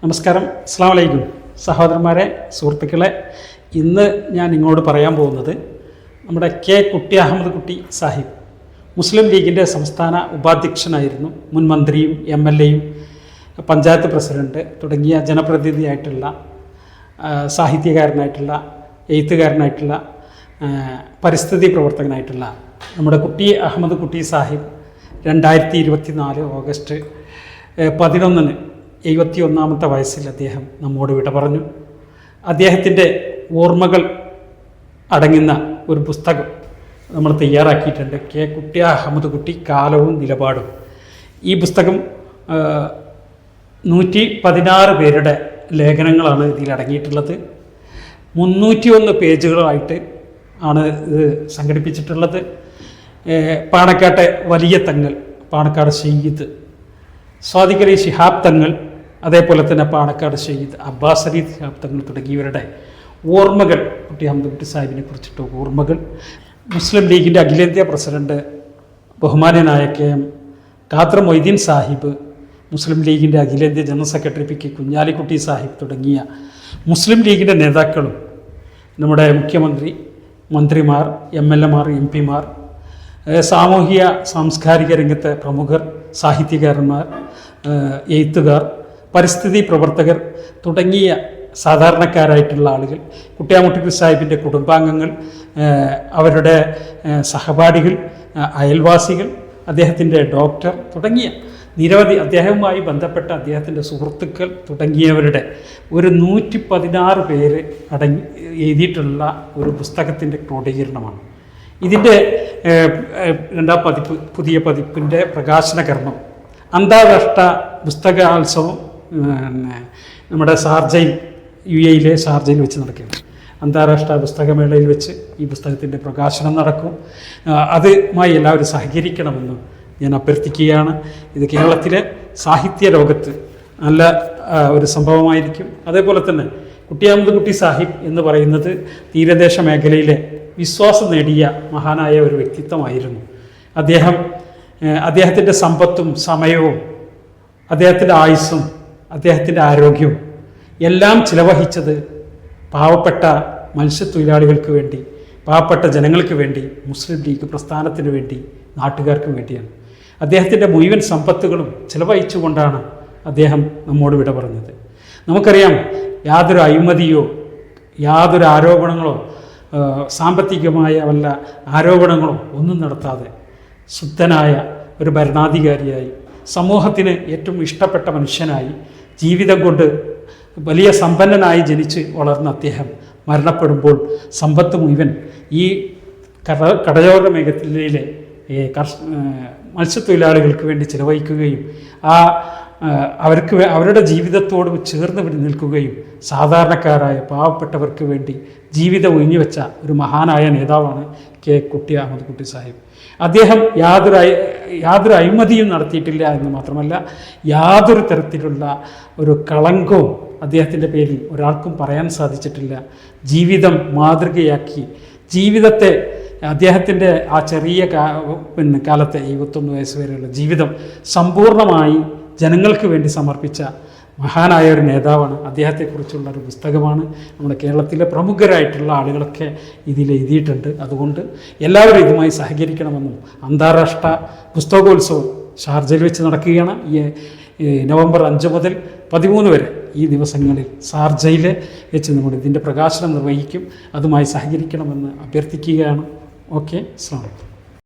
നമസ്കാരം, അസ്സലാമു അലൈക്കും സഹോദരന്മാരെ, സുഹൃത്തുക്കളെ. ഇന്ന് ഞാൻ നിങ്ങളോട് പറയാൻ പോകുന്നത് നമ്മുടെ കുട്ടി അഹമ്മദ് കുട്ടി സാഹിബ് മുസ്ലിം ലീഗിൻ്റെ സംസ്ഥാന ഉപാധ്യക്ഷനായിരുന്നു. മുൻ മന്ത്രിയും MLA യും പഞ്ചായത്ത് പ്രസിഡന്റ് തുടങ്ങിയ ജനപ്രതിനിധിയായിട്ടുള്ള സാഹിത്യകാരനായിട്ടുള്ള എഴുത്തുകാരനായിട്ടുള്ള പരിസ്ഥിതി പ്രവർത്തകനായിട്ടുള്ള നമ്മുടെ കുട്ടി അഹമ്മദ് കുട്ടി സാഹിബ് 2024 ഓഗസ്റ്റ് 11 71ാമത്തെ വയസ്സിൽ അദ്ദേഹം നമ്മോട് വിട പറഞ്ഞു. അദ്ദേഹത്തിൻ്റെ ഓർമ്മകൾ അടങ്ങുന്ന ഒരു പുസ്തകം നമ്മൾ തയ്യാറാക്കിയിട്ടുണ്ട്. കുട്ടി അഹമ്മദ് കുട്ടി കാലവും നിലപാടും. ഈ പുസ്തകം 116 പേരുടെ ലേഖനങ്ങളാണ് ഇതിലടങ്ങിയിട്ടുള്ളത്. 301 പേജുകളായിട്ട് ആണ് ഇത് സംഘടിപ്പിച്ചിട്ടുള്ളത്. പാണക്കാട്ടെ വലിയ തങ്ങൾ, പാണക്കാട് ഷെയ്ദ് സ്വാദിഖ് അലി ശിഹാബ് തങ്ങൾ, അതേപോലെ തന്നെ പാണക്കാട് ഷെയ്ദ് അബ്ബാസ് അലി ശിഹാബ് തങ്ങൾ തുടങ്ങിയവരുടെ ഓർമ്മകൾ, കുട്ടി അഹമ്മദ് കുട്ടി സാഹിബിനെ കുറിച്ചിട്ട് ഓർമ്മകൾ. മുസ്ലിം ലീഗിൻ്റെ അഖിലേന്ത്യാ പ്രസിഡന്റ് ബഹുമാന്യനായ KM ഖാദർ മൊയ്തീൻ സാഹിബ്, മുസ്ലിം ലീഗിൻ്റെ അഖിലേന്ത്യാ general secretary PK Kunhalikutty Sahib തുടങ്ങിയ മുസ്ലിം ലീഗിൻ്റെ നേതാക്കളും നമ്മുടെ മുഖ്യമന്ത്രി, മന്ത്രിമാർ, MLA മാർ, MP മാർ, സാമൂഹിക സാംസ്കാരിക രംഗത്തെ പ്രമുഖർ, സാഹിത്യകാരന്മാർ, എഴുത്തുകാർ, പരിസ്ഥിതി പ്രവർത്തകർ തുടങ്ങിയ സാധാരണക്കാരായിട്ടുള്ള ആളുകൾ, കുട്ടി അഹമ്മദ് കുട്ടി സാഹിബിൻ്റെ കുടുംബാംഗങ്ങൾ, അവരുടെ സഹപാഠികൾ, അയൽവാസികൾ, അദ്ദേഹത്തിൻ്റെ ഡോക്ടർ തുടങ്ങിയ നിരവധി അദ്ദേഹവുമായി ബന്ധപ്പെട്ട അദ്ദേഹത്തിൻ്റെ സുഹൃത്തുക്കൾ തുടങ്ങിയവരുടെ ഒരു 116 പേര് എഴുതിയിട്ടുള്ള ഒരു പുസ്തകത്തിൻ്റെ ക്രോഡീകരണമാണ്. ഇതിൻ്റെ 2ാം പതിപ്പ്, പുതിയ പതിപ്പിൻ്റെ പ്രകാശന കർമ്മം അന്താരാഷ്ട്ര പുസ്തകോത്സവം നമ്മുടെ ഷാർജയിൽ, UAE ഷാർജയിൽ വെച്ച് നടക്കുകയാണ്. അന്താരാഷ്ട്ര പുസ്തകമേളയിൽ വെച്ച് ഈ പുസ്തകത്തിൻ്റെ പ്രകാശനം നടക്കും. അതുമായി എല്ലാവരും സഹകരിക്കണമെന്ന് ഞാൻ അഭ്യർത്ഥിക്കുകയാണ്. ഇത് കേരളത്തിലെ സാഹിത്യ ലോകത്ത് നല്ല ഒരു സംഭവമായിരിക്കും. അതേപോലെ തന്നെ കുട്ടി അഹമ്മദ് കുട്ടി സാഹിബ് എന്ന് പറയുന്നത് തീരദേശ മേഖലയിലെ വിശ്വാസം നേടിയ മഹാനായ ഒരു വ്യക്തിത്വമായിരുന്നു. അദ്ദേഹത്തിൻ്റെ സമ്പത്തും സമയവും അദ്ദേഹത്തിൻ്റെ ആയുസ്സും അദ്ദേഹത്തിൻ്റെ ആരോഗ്യവും എല്ലാം ചിലവഹിച്ചത് പാവപ്പെട്ട മത്സ്യത്തൊഴിലാളികൾക്ക് വേണ്ടി, പാവപ്പെട്ട ജനങ്ങൾക്ക് വേണ്ടി, മുസ്ലിം ലീഗ് പ്രസ്ഥാനത്തിന് വേണ്ടി, നാട്ടുകാർക്ക് വേണ്ടിയാണ്. അദ്ദേഹത്തിൻ്റെ മുഴുവൻ സമ്പത്തുകളും ചിലവഹിച്ചുകൊണ്ടാണ് അദ്ദേഹം നമ്മോട് വിട പറഞ്ഞത്. നമുക്കറിയാം, യാതൊരു അഴിമതിയോ യാതൊരു ആരോപണങ്ങളോ സാമ്പത്തികമായ വല്ല ആരോപണങ്ങളോ ഒന്നും നടത്താതെ ശുദ്ധനായ ഒരു ഭരണാധികാരിയായി, സമൂഹത്തിന് ഏറ്റവും ഇഷ്ടപ്പെട്ട മനുഷ്യനായി, ജീവിതം കൊണ്ട് വലിയ സമ്പന്നനായി ജനിച്ച് വളർന്ന അദ്ദേഹം മരണപ്പെടുമ്പോൾ സമ്പത്ത് മുഴുവൻ ഈ കടലോര മേഖലയിലെ മത്സ്യത്തൊഴിലാളികൾക്ക് വേണ്ടി ചിലവഴിക്കുകയും അവരുടെ ജീവിതത്തോട് ചേർന്ന് നിൽക്കുകയും സാധാരണക്കാരായ പാവപ്പെട്ടവർക്ക് വേണ്ടി ജീവിതം ഒഴിഞ്ഞുവെച്ച ഒരു മഹാനായ നേതാവാണ് കുട്ടി അഹമ്മദ് കുട്ടി സാഹിബ്. അദ്ദേഹം യാതൊരു അഴിമതിയും നടത്തിയിട്ടില്ല എന്ന് മാത്രമല്ല, യാതൊരു തരത്തിലുള്ള ഒരു കളങ്കവും അദ്ദേഹത്തിൻ്റെ പേരിൽ ഒരാൾക്കും പറയാൻ സാധിച്ചിട്ടില്ല. ജീവിതം മാതൃകയാക്കി, ജീവിതത്തെ അദ്ദേഹത്തിൻ്റെ ആ ചെറിയ കാലത്തെ 21 വയസ്സ് വരെയുള്ള ജീവിതം സമ്പൂർണ്ണമായി ജനങ്ങൾക്ക് വേണ്ടി സമർപ്പിച്ച മഹാനായ ഒരു നേതാവാണ്. അദ്ദേഹത്തെക്കുറിച്ചുള്ള ഒരു പുസ്തകമാണ്. നമ്മുടെ കേരളത്തിലെ പ്രമുഖരായിട്ടുള്ള ആളുകളൊക്കെ ഇതിൽ എഴുതിയിട്ടുണ്ട്. അതുകൊണ്ട് എല്ലാവരും ഇതുമായി സഹകരിക്കണമെന്നും, അന്താരാഷ്ട്ര പുസ്തകോത്സവം ഷാർജയിൽ വെച്ച് നടക്കുകയാണ്. ഈ നവംബർ 5 മുതൽ 13 വരെ ഈ ദിവസങ്ങളിൽ ഷാർജയിൽ വെച്ച് നമ്മൾ ഇതിൻ്റെ പ്രകാശനം നിർവഹിക്കും. അതുമായി സഹകരിക്കണമെന്ന് അഭ്യർത്ഥിക്കുകയാണ്. ഓക്കെ, അസ്സലാമു അലൈക്കും.